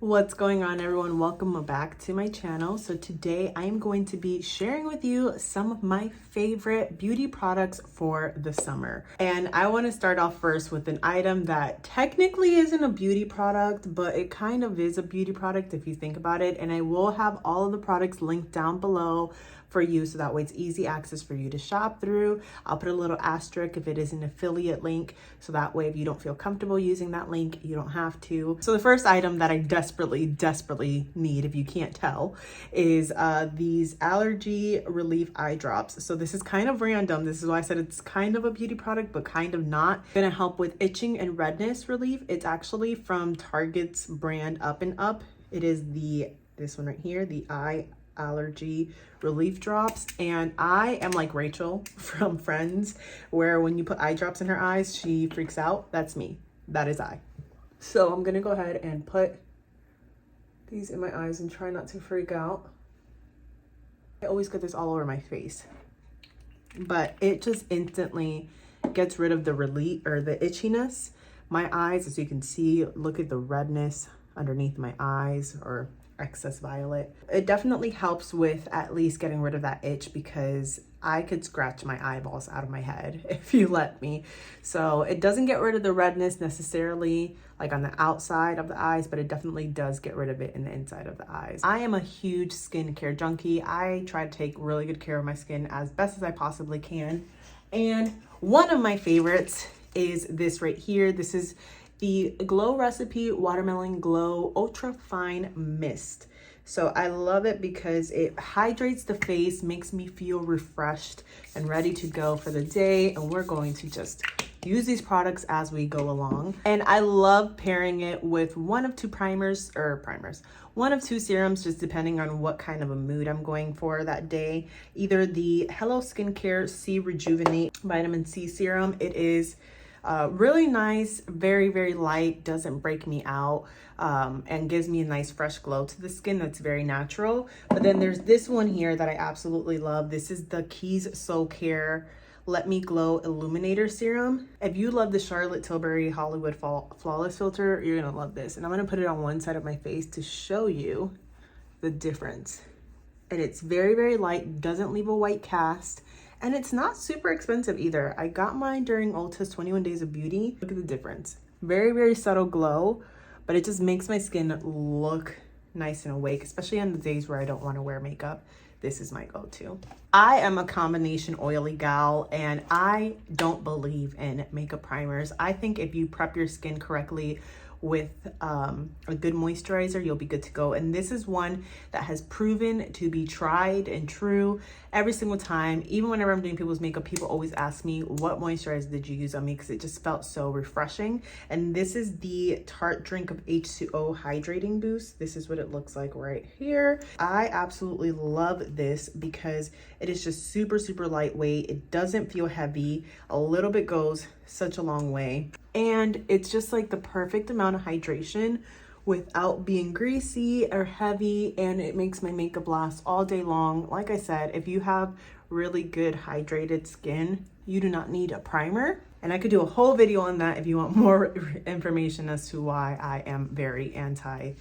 What's going on, everyone? Welcome back to my channel. So today I am going to be sharing with you some of my favorite beauty products for the summer. And I want to start off first with an item that technically isn't a beauty product, but it kind of is a beauty product if you think about it. And I will have all of the products linked down below for you, so that way it's easy access for you to shop through. I'll put a little asterisk if it is an affiliate link, so that way if you don't feel comfortable using that link, you don't have to. So the first item that I desperately need, if you can't tell, is these allergy relief eye drops. So this is kind of random. This is why I said it's kind of a beauty product, but kind of not. It's gonna help with itching and redness relief. It's actually from Target's brand Up and Up. It is this one right here, the eye allergy relief drops. And I am like Rachel from Friends, where when you put eye drops in her eyes, she freaks out. That's me. That is I. So I'm gonna go ahead and put these in my eyes and try not to freak out. I always get this all over my face, but it just instantly gets rid of the relief or the itchiness. My eyes, as you can see, look at the redness underneath my eyes, or excess violet. It definitely helps with at least getting rid of that itch, because I could scratch my eyeballs out of my head if you let me. So it doesn't get rid of the redness necessarily like on the outside of the eyes, but it definitely does get rid of it in the inside of the eyes. I am a huge skincare junkie. I try to take really good care of my skin as best as I possibly can. And one of my favorites is this right here. This is the Glow Recipe Watermelon Glow Ultra Fine Mist. So I love it because it hydrates the face, makes me feel refreshed and ready to go for the day. And we're going to just use these products as we go along. And I love pairing it with one of two one of two serums, just depending on what kind of a mood I'm going for that day. Either the Hello Skincare C Rejuvenate Vitamin C Serum. It is really nice, very light, doesn't break me out, and gives me a nice fresh glow to the skin that's very natural. But then there's this one here that I absolutely love. This is the Keys Soul Care Let Me Glow Illuminator Serum. If you love the Charlotte Tilbury Hollywood Flawless Filter, you're gonna love this. And I'm gonna put it on one side of my face to show you the difference. And it's very light, doesn't leave a white cast. And it's not super expensive either. I got mine during Ulta's 21 Days of Beauty. Look at the difference. Very subtle glow, but it just makes my skin look nice and awake, especially on the days where I don't want to wear makeup. This is my go-to. I am a combination oily gal, and I don't believe in makeup primers. I think if you prep your skin correctly with a good moisturizer, you'll be good to go. And this is one that has proven to be tried and true every single time. Even whenever I'm doing people's makeup, people always ask me, what moisturizer did you use on me? Because it just felt so refreshing. And this is the Tarte Drink of H2O Hydrating Boost. This is what it looks like right here. I absolutely love this because it is just super lightweight. It doesn't feel heavy. A little bit goes such a long way. And it's just like the perfect amount of hydration without being greasy or heavy, and it makes my makeup last all day long. Like I said, if you have really good hydrated skin, you do not need a primer. And I could do a whole video on that if you want more information as to why I am very anti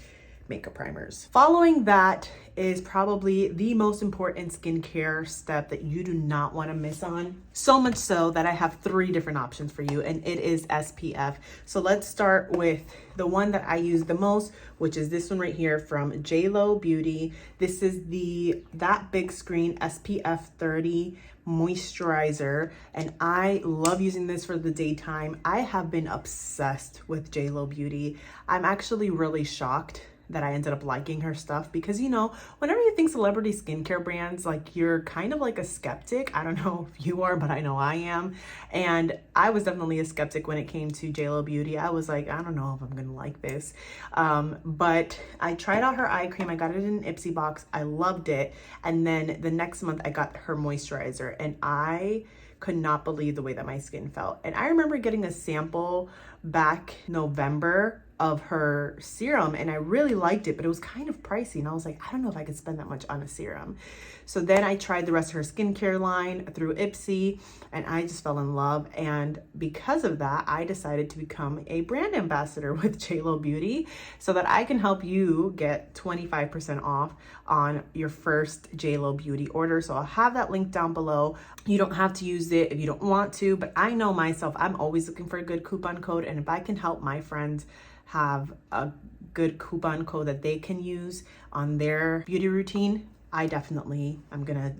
makeup primers. Following that is probably the most important skincare step that you do not want to miss on. So much so that I have 3 different options for you, and it is SPF. So let's start with the one that I use the most, which is this one right here from JLo Beauty. This is the That Big Screen SPF 30 moisturizer, and I love using this for the daytime. I have been obsessed with JLo Beauty. I'm actually really shocked that I ended up liking her stuff, because, you know, whenever you think celebrity skincare brands, like, you're kind of like a skeptic. I don't know if you are, but I know I am. And I was definitely a skeptic when it came to JLo Beauty. I was like, I don't know if I'm gonna like this. But I tried out her eye cream. I got it in an Ipsy box. I loved it. And then the next month I got her moisturizer, and I could not believe the way that my skin felt. And I remember getting a sample back November of her serum and I really liked it, but it was kind of pricey. And I was like, I don't know if I could spend that much on a serum. So then I tried the rest of her skincare line through Ipsy and I just fell in love. And because of that, I decided to become a brand ambassador with JLo Beauty so that I can help you get 25% off on your first JLo Beauty order. So I'll have that link down below. You don't have to use it if you don't want to, but I know myself, I'm always looking for a good coupon code. And if I can help my friends have a good coupon code that they can use on their beauty routine, I definitely am gonna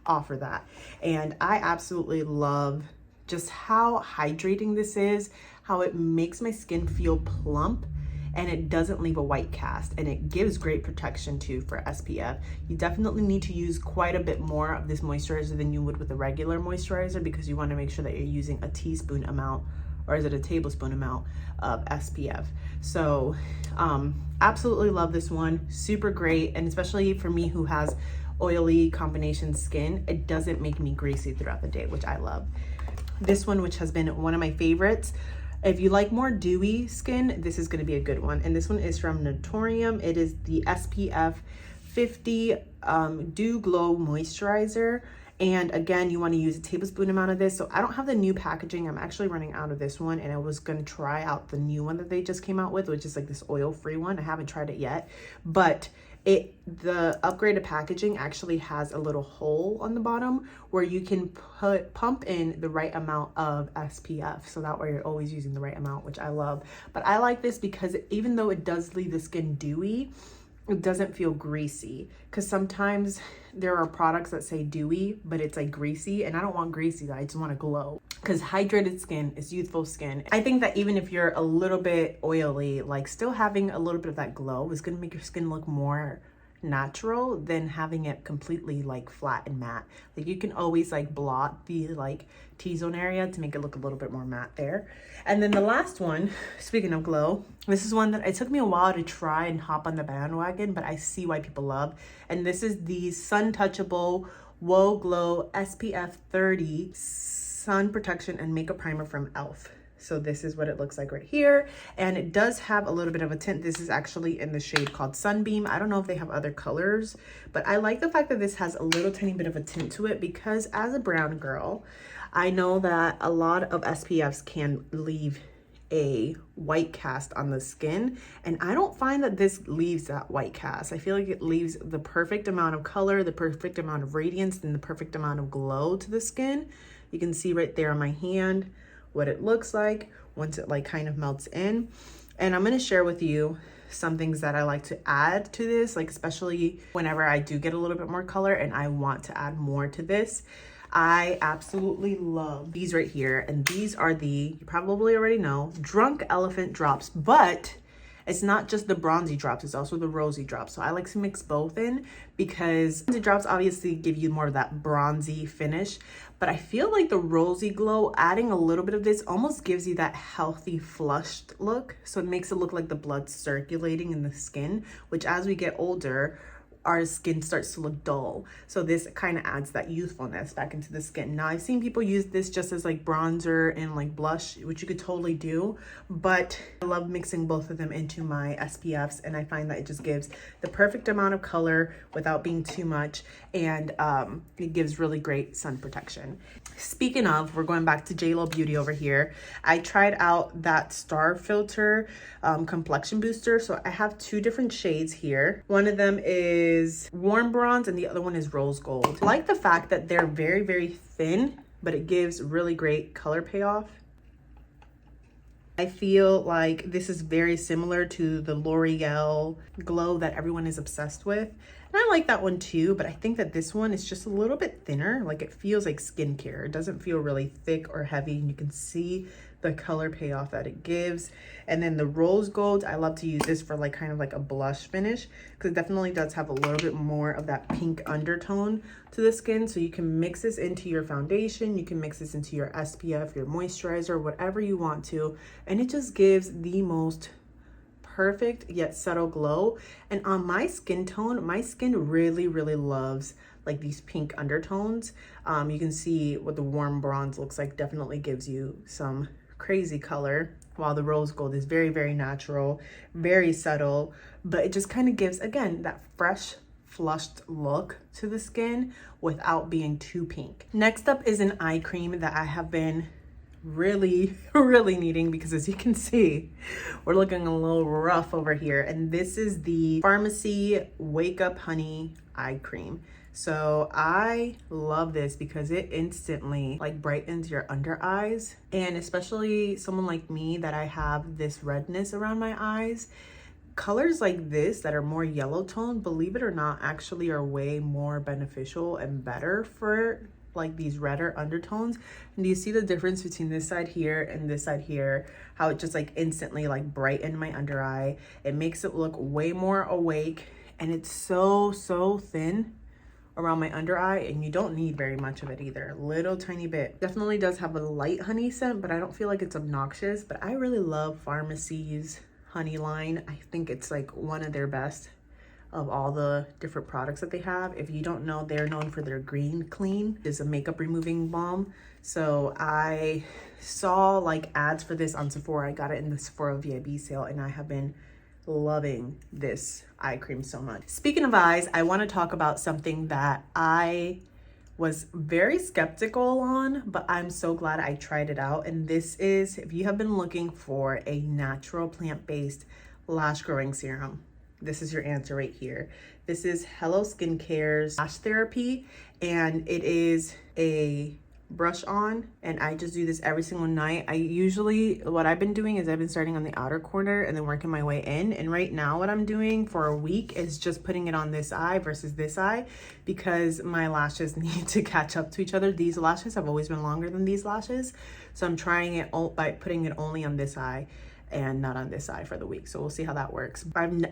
offer that. And I absolutely love just how hydrating this is, how it makes my skin feel plump and it doesn't leave a white cast, and it gives great protection too for SPF. You definitely need to use quite a bit more of this moisturizer than you would with a regular moisturizer because you want to make sure that you're using a teaspoon amount, or is it a tablespoon amount of SPF. So absolutely love this one, super great. And especially for me who has oily combination skin, it doesn't make me greasy throughout the day, which I love. This one, which has been one of my favorites, if you like more dewy skin, this is going to be a good one. And this one is from Naturium. It is the SPF 50 Dew Glow Moisturizer. And again, you want to use a tablespoon amount of this. So I don't have the new packaging. I'm actually running out of this one, and I was going to try out the new one that they just came out with, which is like this oil-free one. I haven't tried it yet, but the upgraded packaging actually has a little hole on the bottom where you can pump in the right amount of SPF. So that way you're always using the right amount, which I love. But I like this because even though it does leave the skin dewy, it doesn't feel greasy, because sometimes there are products that say dewy, but it's like greasy, and I don't want greasy. I just want to glow, because hydrated skin is youthful skin. I think that even if you're a little bit oily, like still having a little bit of that glow is going to make your skin look more natural than having it completely like flat and matte. Like you can always like blot the like T-zone area to make it look a little bit more matte there. And then the last one, speaking of glow, this is one that it took me a while to try and hop on the bandwagon, but I see why people love. And this is the Sun Touchable Whoa Glow SPF 30 Sun Protection and Makeup Primer from e.l.f. So this is what it looks like right here. And it does have a little bit of a tint. This is actually in the shade called Sunbeam. I don't know if they have other colors, but I like the fact that this has a little tiny bit of a tint to it, because as a brown girl, I know that a lot of SPFs can leave a white cast on the skin, and I don't find that this leaves that white cast. I feel like it leaves the perfect amount of color, the perfect amount of radiance, and the perfect amount of glow to the skin. You can see right there on my hand what it looks like once it like kind of melts in. And I'm going to share with you some things that I like to add to this, like especially whenever I do get a little bit more color and I want to add more to this. I absolutely love these right here, and these are the, you probably already know, Drunk Elephant drops, but it's not just the bronzy drops, it's also the rosy drops. So I like to mix both in, because the drops obviously give you more of that bronzy finish, but I feel like the rosy glow, adding a little bit of this almost gives you that healthy flushed look. So it makes it look like the blood's circulating in the skin, which as we get older, our skin starts to look dull. So this kind of adds that youthfulness back into the skin. Now I've seen people use this just as like bronzer and like blush, which you could totally do, but I love mixing both of them into my SPFs, and I find that it just gives the perfect amount of color without being too much, and it gives really great sun protection. Speaking of, we're going back to JLo Beauty over here. I tried out that Star Filter complexion booster. So I have two different shades here. One of them is warm bronze and the other one is rose gold. I like the fact that they're very, very thin, but it gives really great color payoff. I feel like this is very similar to the L'Oreal glow that everyone is obsessed with. And I like that one too, but I think that this one is just a little bit thinner. Like it feels like skincare. It doesn't feel really thick or heavy, and you can see the color payoff that it gives. And then the rose gold, I love to use this for like kind of like a blush finish, because it definitely does have a little bit more of that pink undertone to the skin. So you can mix this into your foundation, you can mix this into your SPF, your moisturizer, whatever you want to, and it just gives the most perfect yet subtle glow. And on my skin tone, my skin really, really loves like these pink undertones. You can see what the warm bronze looks like, definitely gives you some crazy color. while the rose gold is very, very natural, very subtle, but it just kind of gives, again, that fresh, flushed look to the skin without being too pink. Next up is an eye cream that I have been really needing, because as you can see, we're looking a little rough over here, and this is the Pharmacy Wake Up Honey eye cream. So I love this because it instantly like brightens your under eyes, and especially someone like me that I have this redness around my eyes, colors like this that are more yellow tone, believe it or not, actually are way more beneficial and better for like these redder undertones. And do you see the difference between this side here and this side here? How it just like instantly like brightened my under eye. It makes it look way more awake, and it's so thin around my under eye, and you don't need very much of it either. A little tiny bit. Definitely does have a light honey scent, but I don't feel like it's obnoxious. But I really love Pharmacy's honey line. I think it's like one of their best of all the different products that they have. If you don't know, they're known for their Green Clean. It's a makeup removing balm. So I saw like ads for this on Sephora. I got it in the Sephora VIB sale, and I have been loving this eye cream so much. Speaking of eyes, I want to talk about something that I was very skeptical on, but I'm so glad I tried it out. And this is, if you have been looking for a natural plant-based lash growing serum, this is your answer right here. This is Hello Skincare's Lash Therapy, and it is a brush on, and I just do this every single night. I usually, what I've been doing is I've been starting on the outer corner and then working my way in, and right now what I'm doing for a week is just putting it on this eye versus this eye, because my lashes need to catch up to each other. These lashes have always been longer than these lashes, so I'm trying it by putting it only on this eye and not on this eye for the week. So we'll see how that works.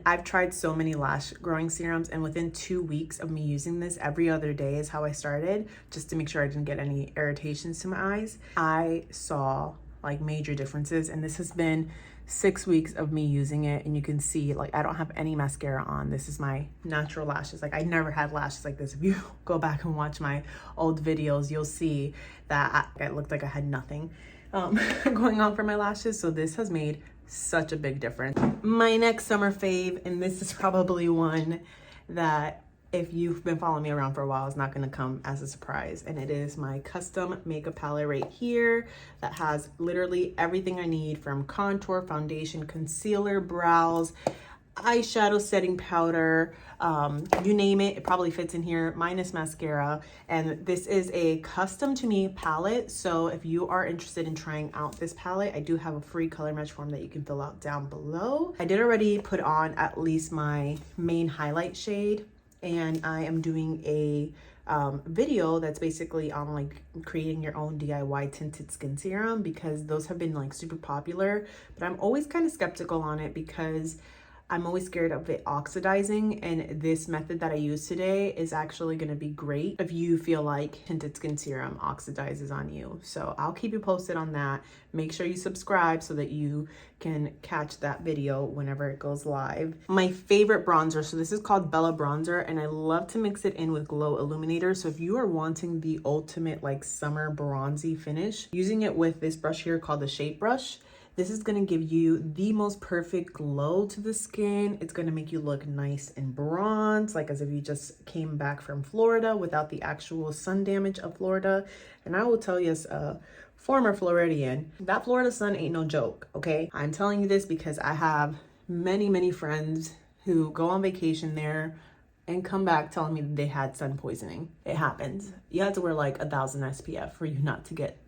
I've tried so many lash growing serums, and within 2 weeks of me using this every other day is how I started, just to make sure I didn't get any irritations to my eyes. I saw like major differences, and this has been 6 weeks of me using it, and you can see like I don't have any mascara on. This is my natural lashes. Like I never had lashes like this. If you go back and watch my old videos, you'll see that it looked like I had nothing going on for my lashes. So this has made such a big difference. My next summer fave, and this is probably one that if you've been following me around for a while, is not going to come as a surprise, and it is my custom makeup palette right here that has literally everything I need, from contour, foundation, concealer, brows, eyeshadow setting powder, you name it, it probably fits in here, minus mascara. And this is a custom to me palette, so if you are interested in trying out this palette, I do have a free color match form that you can fill out down below. I did already put on at least my main highlight shade, and I am doing a video that's basically on like creating your own DIY tinted skin serum, because those have been like super popular, but I'm always kind of skeptical on it because I'm always scared of it oxidizing, and this method that I use today is actually going to be great if you feel like tinted skin serum oxidizes on you. So I'll keep you posted on that. Make sure you subscribe so that you can catch that video whenever it goes live. My favorite bronzer, so this is called Bella Bronzer, and I love to mix it in with Glow Illuminator. So if you are wanting the ultimate like summer bronzy finish, using it with this brush here called the Shape Brush, this is going to give you the most perfect glow to the skin. It's going to make you look nice and bronzed, like as if you just came back from Florida without the actual sun damage of Florida. And I will tell you, as a former Floridian, that Florida sun ain't no joke, okay? I'm telling you this because I have many friends who go on vacation there and come back telling me that they had sun poisoning. It happens. You have to wear like 1,000 SPF for you not to get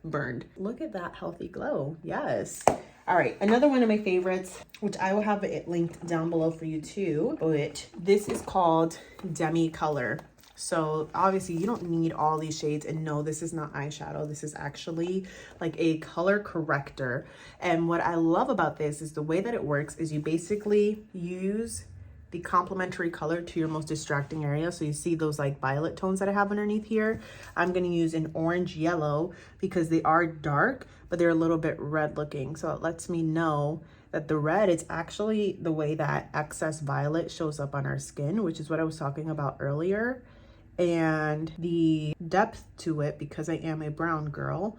burned. Look at that healthy glow. Yes. All right, another one of my favorites, which I will have it linked down below for you too, but this is called Demi Color. So obviously you don't need all these shades, and no, this is not eyeshadow. This is actually like a color corrector. And what I love about this is the way that it works is you basically use the complementary color to your most distracting area. So you see those like violet tones that I have underneath here. I'm going to use an orange yellow because they are dark, but they're a little bit red looking. So it lets me know that the red is actually the way that excess violet shows up on our skin, which is what I was talking about earlier. And the depth to it, because I am a brown girl,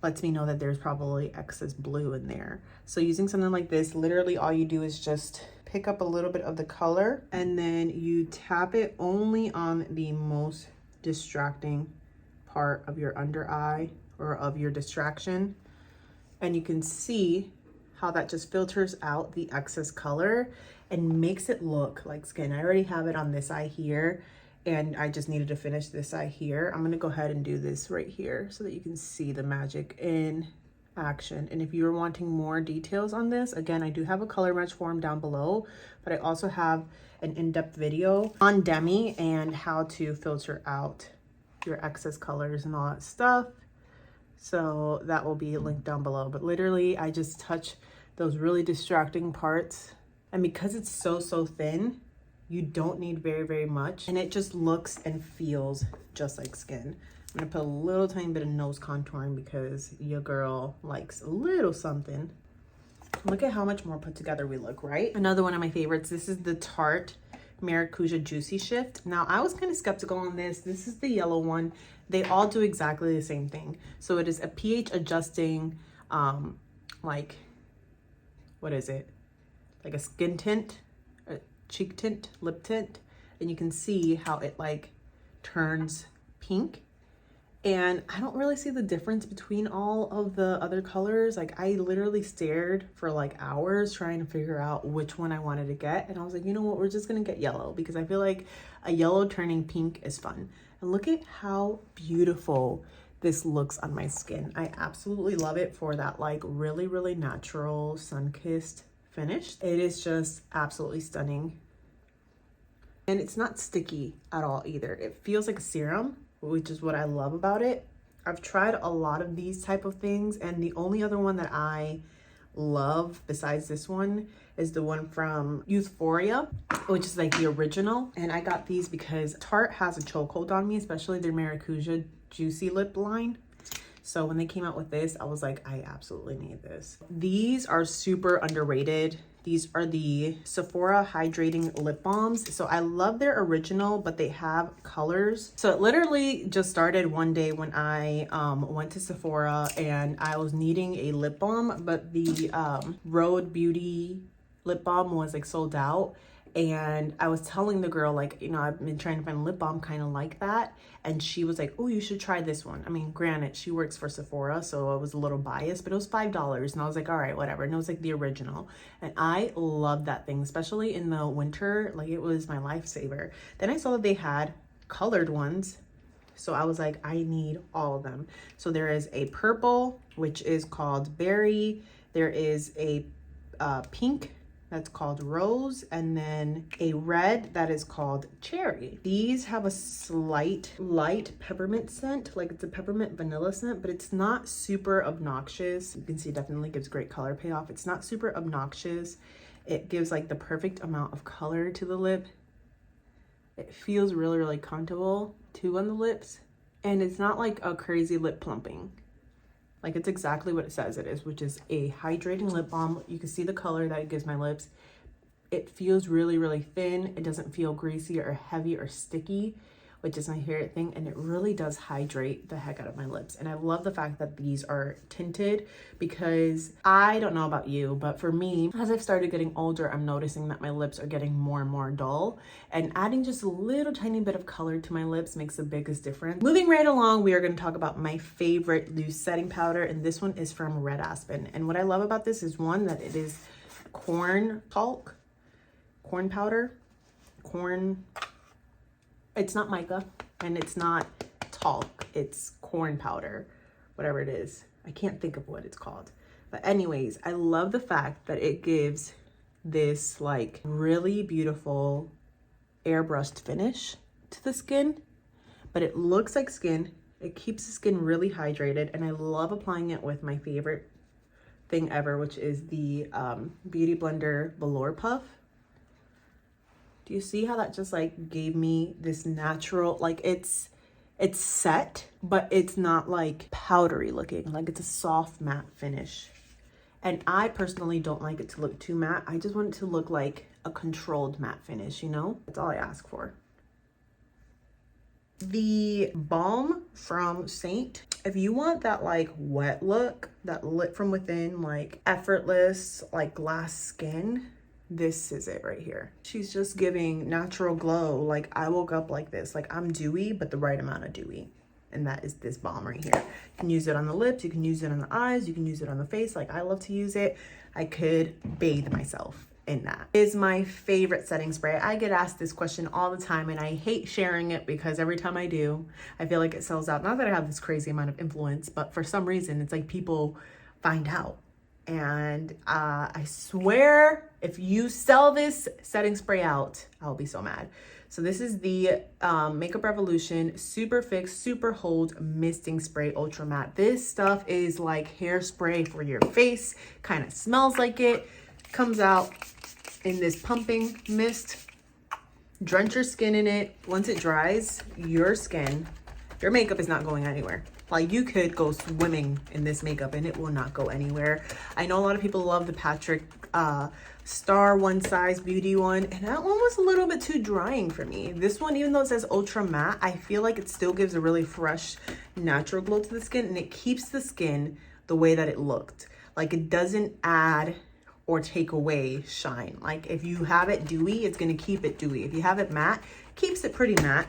lets me know that there's probably excess blue in there. So using something like this, literally all you do is just pick up a little bit of the color and then you tap it only on the most distracting part of your under eye or of your distraction. And you can see how that just filters out the excess color and makes it look like skin. I already have it on this eye here, and I just needed to finish this eye here. I'm gonna go ahead and do this right here so that you can see the magic in action. And if you're wanting more details on this, again, I do have a color match form down below, but I also have an in-depth video on Demi and how to filter out your excess colors and all that stuff. So that will be linked down below. But literally, I just touch those really distracting parts. And because it's so thin, you don't need very much. And it just looks and feels just like skin. I'm gonna put a little tiny bit of nose contouring because your girl likes a little something. Look at how much more put together we look, right? Another one of my favorites, this is the Tarte Maracuja Juicy Shift. Now, I was kind of skeptical on this. This is the yellow one. They all do exactly the same thing. So it is a pH adjusting, like, what is it? Like a skin tint, a cheek tint, lip tint. And you can see how it like turns pink. And I don't really see the difference between all of the other colors. Like, I literally stared for like hours trying to figure out which one I wanted to get. And I was like, you know what, we're just gonna get yellow because I feel like a yellow turning pink is fun. And look at how beautiful this looks on my skin. I absolutely love it for that like really natural sun-kissed finish. It is just absolutely stunning. And it's not sticky at all either. It feels like a serum, which is what I love about it. I've tried a lot of these type of things, and the only other one that I love besides this one is the one from Euphoria, which is like the original. And I got these because Tarte has a chokehold on me, especially their Maracuja Juicy Lip line. So when they came out with this, I was like, I absolutely need this. These are super underrated. These are the Sephora Hydrating Lip Balms. So I love their original, but they have colors. So it literally just started one day when I went to Sephora and I was needing a lip balm, but the Rhode Beauty lip balm was like sold out. And I was telling the girl, like, you know, I've been trying to find a lip balm kind of like that. And she was like, oh, you should try this one. I mean, granted, she works for Sephora, so I was a little biased, but it was $5. And I was like, all right, whatever. And it was like the original. And I love that thing, especially in the winter. Like, it was my lifesaver. Then I saw that they had colored ones. So I was like, I need all of them. So there is a purple, which is called Berry. There is a pink that's called Rose, and then a red that is called Cherry. These have a slight light peppermint scent, like it's a peppermint vanilla scent, but it's not super obnoxious. You can see it definitely gives great color payoff. It's not super obnoxious. It gives like the perfect amount of color to the lip. It feels really comfortable too on the lips, and it's not like a crazy lip plumping. Like, it's exactly what it says it is, which is a hydrating lip balm. You can see the color that it gives my lips. It feels really thin. It doesn't feel greasy or heavy or sticky, which is my favorite thing. And it really does hydrate the heck out of my lips. And I love the fact that these are tinted, because I don't know about you, but for me, as I've started getting older, I'm noticing that my lips are getting more and more dull. And adding just a little tiny bit of color to my lips makes the biggest difference. Moving right along, we are going to talk about my favorite loose setting powder. And this one is from Red Aspen. And what I love about this is, one, that it is corn talc, corn powder, corn. It's not mica and it's not talc, it's corn powder, whatever it is. I can't think of what it's called. But anyways, I love the fact that it gives this like really beautiful airbrushed finish to the skin, but it looks like skin. It keeps the skin really hydrated, and I love applying it with my favorite thing ever, which is the Beauty Blender Velour Puff. Do you see how that just like gave me this natural, like it's set, but it's not like powdery looking, like it's a soft matte finish. And I personally don't like it to look too matte. I just want it to look like a controlled matte finish, you know? That's all I ask for. The Balm from SEINT If you want that like wet look, that lit from within, like effortless, like glass skin, this is it right here. She's just giving natural glow. Like I woke up like this, like I'm dewy, but the right amount of dewy. And that is this balm right here. You can use it on the lips, you can use it on the eyes, you can use it on the face. Like I love to use it. I could bathe myself in that. It is my favorite setting spray. I get asked this question all the time and I hate sharing it because every time I do, I feel like it sells out. Not that I have this crazy amount of influence, but for some reason, it's like people find out. And I swear, if you sell this setting spray out, I'll be so mad. So this is the Makeup Revolution Super Fix Super Hold Misting Spray Ultra Matte. This stuff is like hairspray for your face. Kind of smells like it. Comes out in this pumping mist. Drench your skin in it. Once it dries, your makeup is not going anywhere. Like you could go swimming in this makeup and it will not go anywhere. I know a lot of people love the Patrick Star One Size Beauty one, and that one was a little bit too drying for me. This one, even though it says ultra matte, I feel like it still gives a really fresh, natural glow to the skin, and it keeps the skin the way that it looked. Like it doesn't add or take away shine. Like if you have it dewy, it's gonna keep it dewy. If you have it matte, keeps it pretty matte.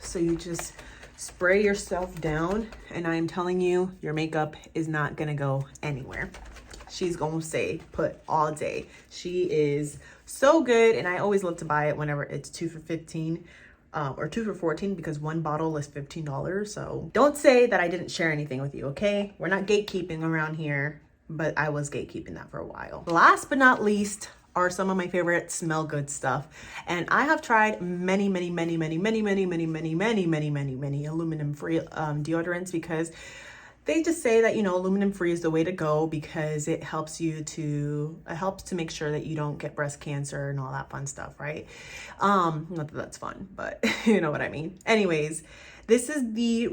So you just spray yourself down, and I'm telling you, your makeup is not gonna go anywhere. She's gonna stay put all day. She is so good, and I always love to buy it whenever it's 2 for $15 or 2 for $14 because one bottle is $15. So don't say that I didn't share anything with you, okay? We're not gatekeeping around here, but I was gatekeeping that for a while. Last but not least are some of my favorite smell good stuff. And I have tried many aluminum free deodorants because they just say that, you know, aluminum free is the way to go because it helps to make sure that you don't get breast cancer and all that fun stuff, right? Not that that's fun, but you know what I mean. Anyways, this is the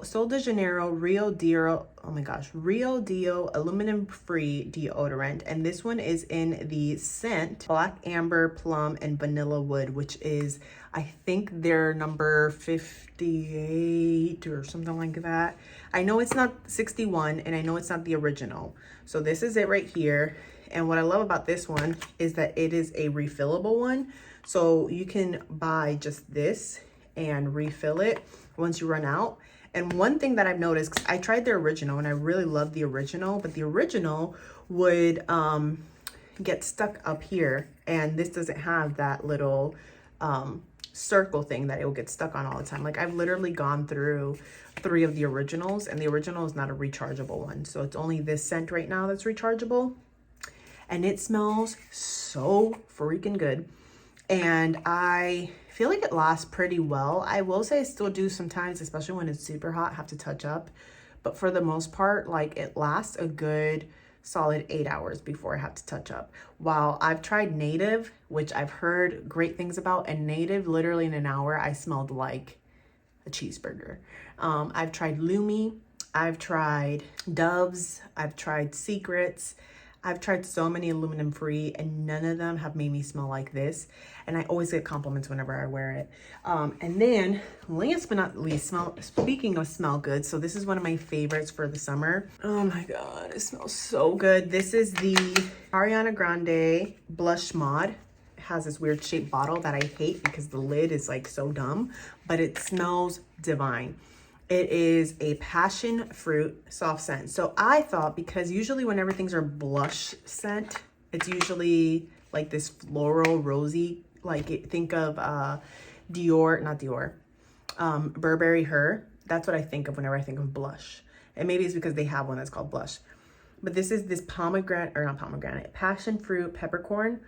Sol de Janeiro Real Deal aluminum free deodorant, and this one is in the scent Black Amber, Plum, and Vanilla Wood, which is, I think, their number 58 or something like that. I know it's not 61, and I know it's not the original. So this is it right here. And what I love about this one is that it is a refillable one. So you can buy just this and refill it once you run out. And one thing that I've noticed, 'cause I tried the original and I really love the original, but the original would get stuck up here, and this doesn't have that little circle thing that it will get stuck on all the time. Like I've literally gone through 3 of the originals, and the original is not a rechargeable one. So it's only this scent right now that's rechargeable, and it smells so freaking good. And I feel like it lasts pretty well. I will say I still do sometimes, especially when it's super hot, have to touch up. But for the most part, like it lasts a good solid 8 hours before I have to touch up. While I've tried Native, which I've heard great things about, and Native, literally in an hour, I smelled like a cheeseburger. I've tried Lumi, I've tried Dove's, I've tried Secrets. I've tried so many aluminum free, and none of them have made me smell like this. And I always get compliments whenever I wear it. And then last but not least, speaking of smell good, so this is one of my favorites for the summer. Oh my God, it smells so good. This is the Ariana Grande Blush Mod. It has this weird shaped bottle that I hate because the lid is like so dumb, but it smells divine. It is a passion fruit soft scent. So I thought, because usually whenever things are blush scent, it's usually like this floral rosy, like think of Burberry Her. That's what I think of whenever I think of blush. And maybe it's because they have one that's called blush. But this is this passion fruit peppercorn.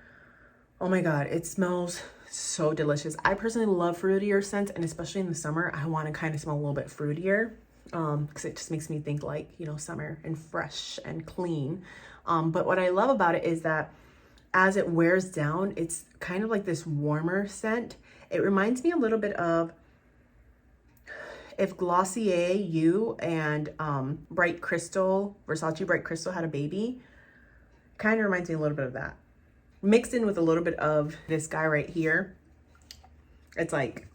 Oh my God, it smells so delicious. I personally love fruitier scents, and especially in the summer, I want to kind of smell a little bit fruitier because it just makes me think like, you know, summer and fresh and clean. But what I love about it is that as it wears down, it's kind of like this warmer scent. It reminds me a little bit of if Glossier You and Versace Bright Crystal had a baby. Kind of reminds me a little bit of that. Mixed in with a little bit of this guy right here. It's like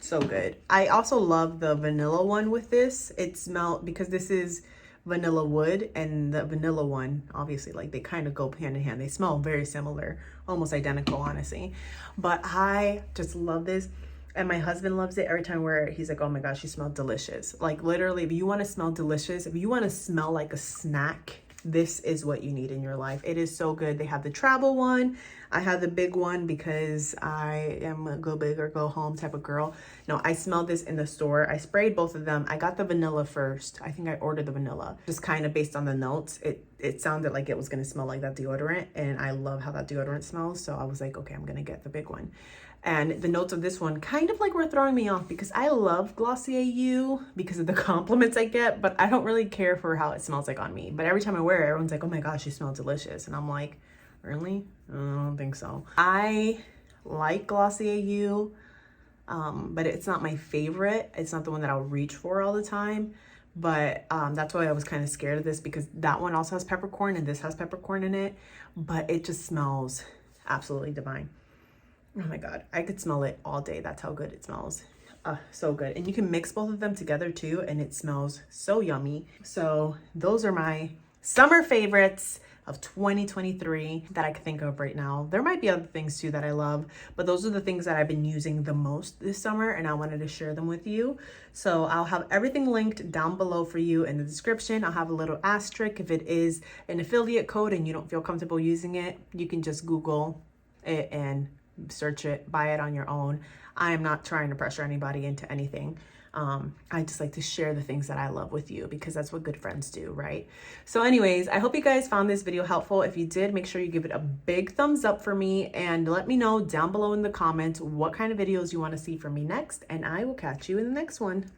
So good. I also love the vanilla one with this. It smelled, because this is vanilla wood, and the vanilla one, obviously, like they kind of go hand in hand. They smell very similar, almost identical, honestly. But I just love this. And my husband loves it. Every time I wear it, he's like, oh my gosh, you smell delicious. Like literally, if you want to smell delicious, if you want to smell like a snack, this is what you need in your life. It is so good. They have the travel one. I have the big one because I am a go big or go home type of girl. No, I smelled this in the store. I sprayed both of them. I got the vanilla first. I think I ordered the vanilla just kind of based on the notes. It sounded like it was going to smell like that deodorant, and I love how that deodorant smells. So I was like, okay, I'm going to get the big one. And the notes of this one kind of like were throwing me off because I love Glossier You because of the compliments I get, but I don't really care for how it smells like on me. But every time I wear it, everyone's like, oh my gosh, you smell delicious. And I'm like, really? I don't think so. I like Glossier You, but it's not my favorite. It's not the one that I'll reach for all the time. But that's why I was kind of scared of this, because that one also has peppercorn and this has peppercorn in it, but it just smells absolutely divine. Oh my God, I could smell it all day. That's how good it smells. So good. And you can mix both of them together too, and it smells so yummy. So those are my summer favorites of 2023 that I can think of right now. There might be other things too that I love, but those are the things that I've been using the most this summer, and I wanted to share them with you. So I'll have everything linked down below for you in the description. I'll have a little asterisk. If it is an affiliate code and you don't feel comfortable using it, you can just Google it and search it, buy it on your own. I am not trying to pressure anybody into anything. I just like to share the things that I love with you, because that's what good friends do, right? So anyways, I hope you guys found this video helpful. If you did, make sure you give it a big thumbs up for me, and let me know down below in the comments what kind of videos you want to see from me next, and I will catch you in the next one.